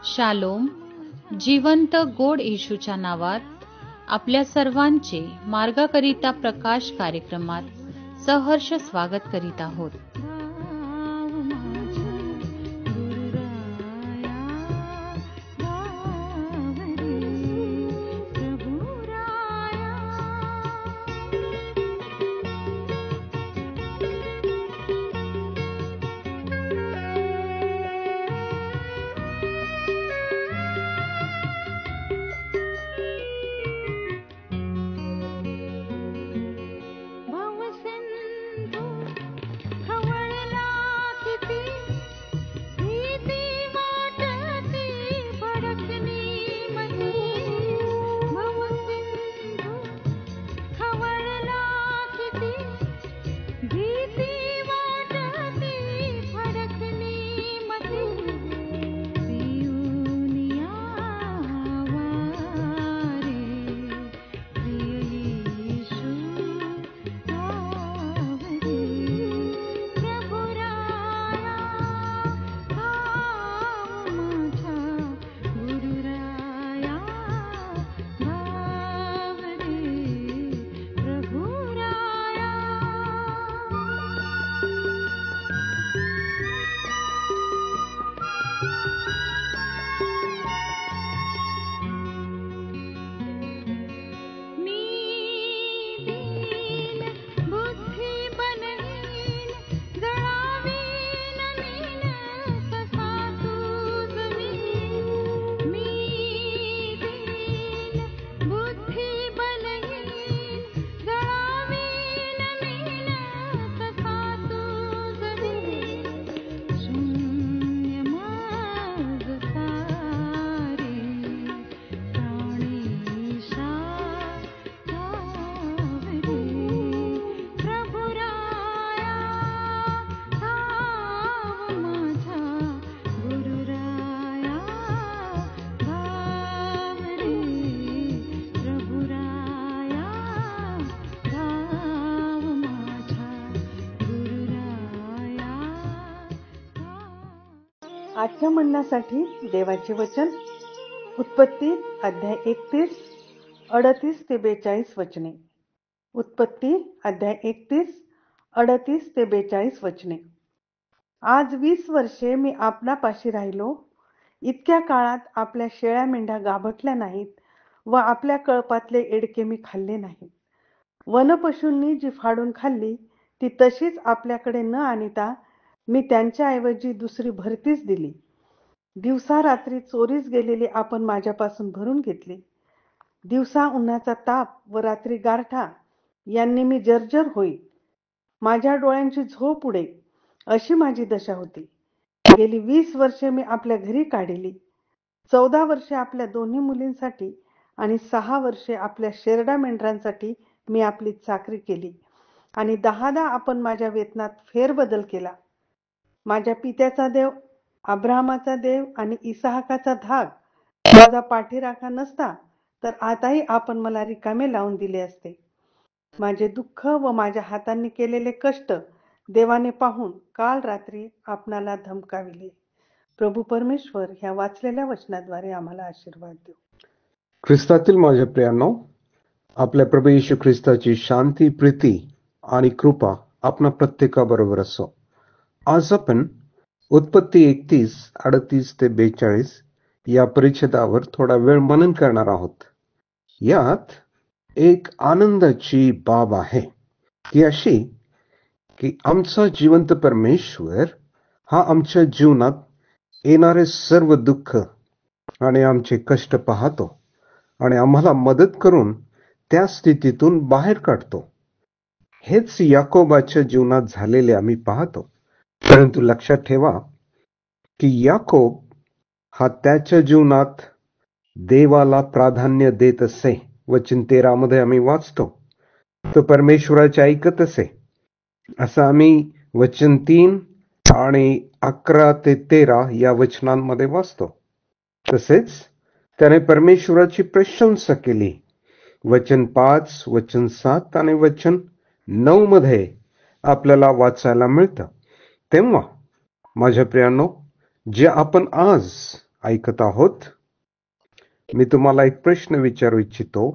Shalom. जिवंत गोड येशूच्या नावात आपल्या सर्वांचे मार्गाकरिता प्रकाश कार्यक्रमात सहर्ष स्वागत करीत आहोत. आजच्या म्हणण्यासाठी देवाचे वचन उत्पत्ती अध्याय 31 38 ते 42 वचने. उत्पत्ती अध्याय 31 38 ते 42 वचने. आज 20 वर्षे मी आपणापाशी राहिलो. इतक्या काळात आपल्या शेळ्या मेंढ्या गाभटल्या नाहीत व आपल्या कळपातले एडके मी खाल्ले नाहीत. वनपशूंनी जी फाडून खाल्ली ती तशीच आपल्याकडे न आणता मी त्यांच्याऐवजी दुसरी भरतीच दिली. दिवसा रात्री चोरीस गेलेली आपण माझ्यापासून भरून घेतली. दिवसा उन्हाचा ताप व रात्री गारठा यांनी मी जर्जर होई. माझ्या डोळ्यांची झोप उडे अशी माझी दशा होती. गेली 20 वर्षे मी आपल्या घरी काढली. 14 वर्षे आपल्या दोन्ही मुलींसाठी आणि 6 वर्षे आपल्या शेरडा मेंढरांसाठी मी आपली चाकरी केली आणि 10 आपण माझ्या वेतनात फेरबदल केला. माझ्या पित्याचा देव अब्राहमाचा देव आणि इसाहकाचा धाक माझा पाठीराखा नसता तर आताही आपण मला रिकामे लावून दिले असते. माझे दुःख व माझ्या हातांनी केलेले कष्ट देवाने पाहून काल रात्री आपणाला धमकाविले. प्रभू परमेश्वर ह्या वाचलेल्या वचनाद्वारे आम्हाला आशीर्वाद देव. ख्रिस्तातील माझ्या प्रियांनो, आपल्या प्रभू येशू ख्रिस्ताची शांती, प्रीती आणि कृपा आपणा प्रत्येकाबरोबर असो. आज आपण उत्पत्ती 31 38 ते 42 या परिच्छेदावर थोडा वेळ मनन करणार आहोत. यात एक आनंदाची बाब आहे ती अशी की आमचा जिवंत परमेश्वर हा आमच्या जीवनात येणारे सर्व दुःख आणि आमचे कष्ट पाहतो आणि आम्हाला मदत करून त्या स्थितीतून बाहेर काढतो. हेच याकोबाच्या जीवनात झालेले आम्ही पाहतो. परंतु लक्षात ठेवा की याकोब हा त्याच्या जीवनात देवाला प्राधान्य देत असे. वचन 13 मध्ये आम्ही वाचतो, तो परमेश्वराचे ऐकत असे असं आम्ही वचन 3 आणि 11 ते 13 या वचनांमध्ये वाचतो. तसेच त्याने परमेश्वराची प्रशंसा केली. वचन 5, वचन 7 आणि वचन 9 मध्ये आपल्याला वाचायला मिळतं. तेव्हा माझ्या प्रियांनो, जे आपण आज ऐकत आहोत. मी तुम्हाला एक प्रश्न विचारू इच्छितो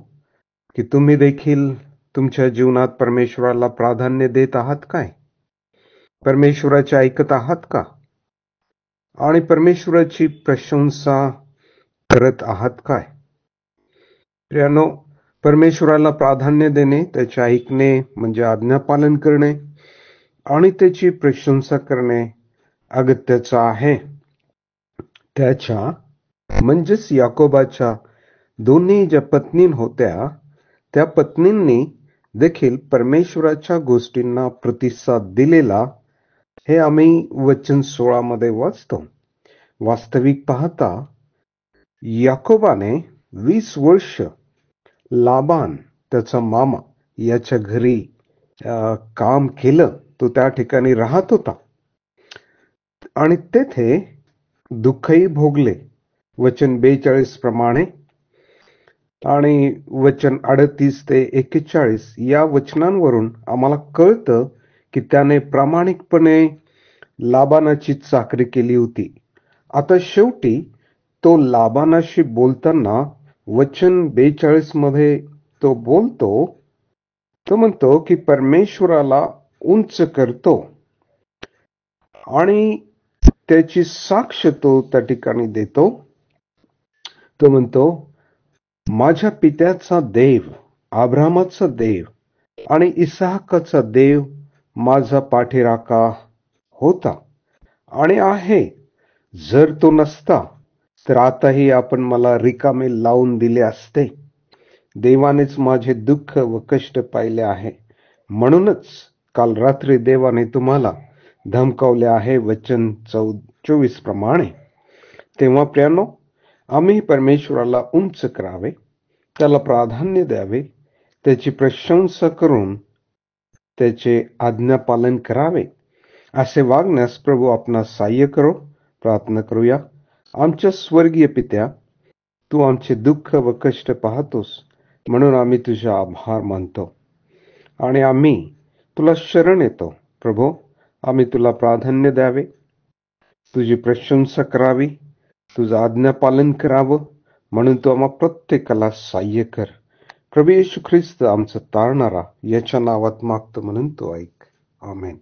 की तुम्ही देखील तुमच्या जीवनात परमेश्वराला प्राधान्य देत आहात काय? परमेश्वराचे ऐकत आहात का? आणि परमेश्वराची प्रशंसा करत आहात काय? प्रियानो, परमेश्वराला प्राधान्य देणे, त्याचे ऐकणे म्हणजे आज्ञापालन करणे आणि त्याची प्रशंसा करणे अगत्याचं आहे. त्याच्या म्हणजेच याकोबाच्या दोन्ही ज्या पत्नी होत्या त्या पत्नींनी देखील परमेश्वराच्या गोष्टींना प्रतिसाद दिलेला हे आम्ही वचन 16 मध्ये वाचतो. वास्तविक पाहता याकोबाने 20 वर्ष लाबान त्याचा मामा याच्या घरी काम केलं. तो त्या ठिकाणी राहत होता आणि तेथे दुःखही भोगले वचन 42 प्रमाणे. आणि वचन 38 ते 41 या वचनांवरून आम्हाला कळतं की त्याने प्रामाणिकपणे लाबानाची चाकरी केली होती. आता शेवटी तो लाबानाशी बोलताना वचन 42 मध्ये तो बोलतो, तो म्हणतो की परमेश्वराला उंच करतो आणि त्याची साक्ष तो त्या ठिकाणी देतो. तो म्हणतो, माझ्या पित्याचा देव, अब्राहामाचा देव आणि इसाहकाचा देव माझा पाठीराखा होता आणि आहे. जर तो नसता तर आताही आपण मला रिकामे लावून दिले असते. देवानेच माझे दुःख व कष्ट पाहिले आहे, म्हणूनच काल रात्री देवाने तुम्हाला धमकावले आहे वचन 24 प्रमाणे. तेव्हा प्रियानो, आम्ही परमेश्वराला उंच करावे, त्याला प्राधान्य द्यावे, त्याची प्रशंसा करून त्याचे आज्ञापालन करावे. असे वागण्यास प्रभू आपणास सहाय्य करो. प्रार्थना करूया. आमच्या स्वर्गीय पित्या, तू आमचे दुःख व कष्ट पाहतोस, म्हणून आम्ही तुझे आभार मानतो आणि आम्ही तुला शरण येतो. प्रभू, आम्ही तुला प्राधान्य द्यावे, तुझी प्रशंसा करावी, तुझं आज्ञापालन करावं, म्हणून तू आम्हा प्रत्येकाला सहाय्य कर. प्रभू येशू ख्रिस्त आमचं तारणारा याच्या नावात मागतो म्हणून तो ऐक. आमेन.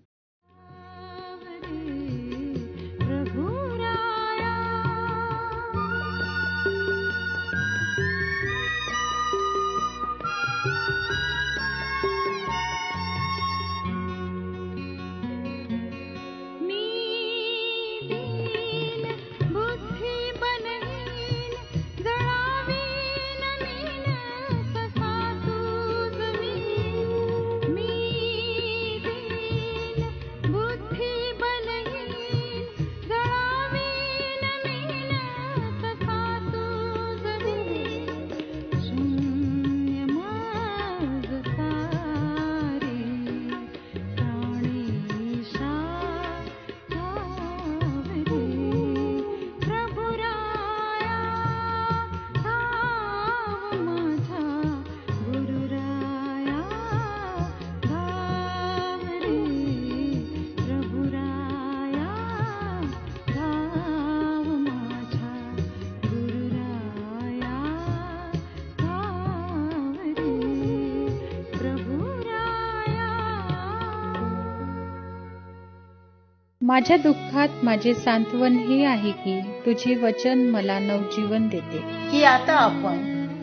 माझ्या दुःखात माझे सांत्वन हे आहे की तुझे वचन मला नवजीवन देते. की आता आपण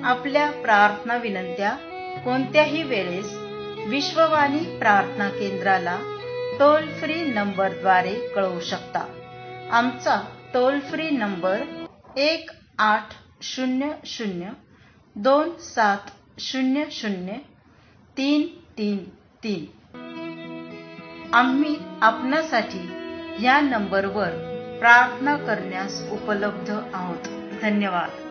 आपल्या प्रार्थना विनंत्या कोणत्याही वेळेस विश्ववाणी प्रार्थना केंद्राला टोल फ्री नंबरद्वारे कळवू शकता. आमचा टोल फ्री नंबर 1-800-2700-333. आम्ही आपणासाठी या नंबरवर प्रार्थना करण्यास उपलब्ध आहोत. धन्यवाद.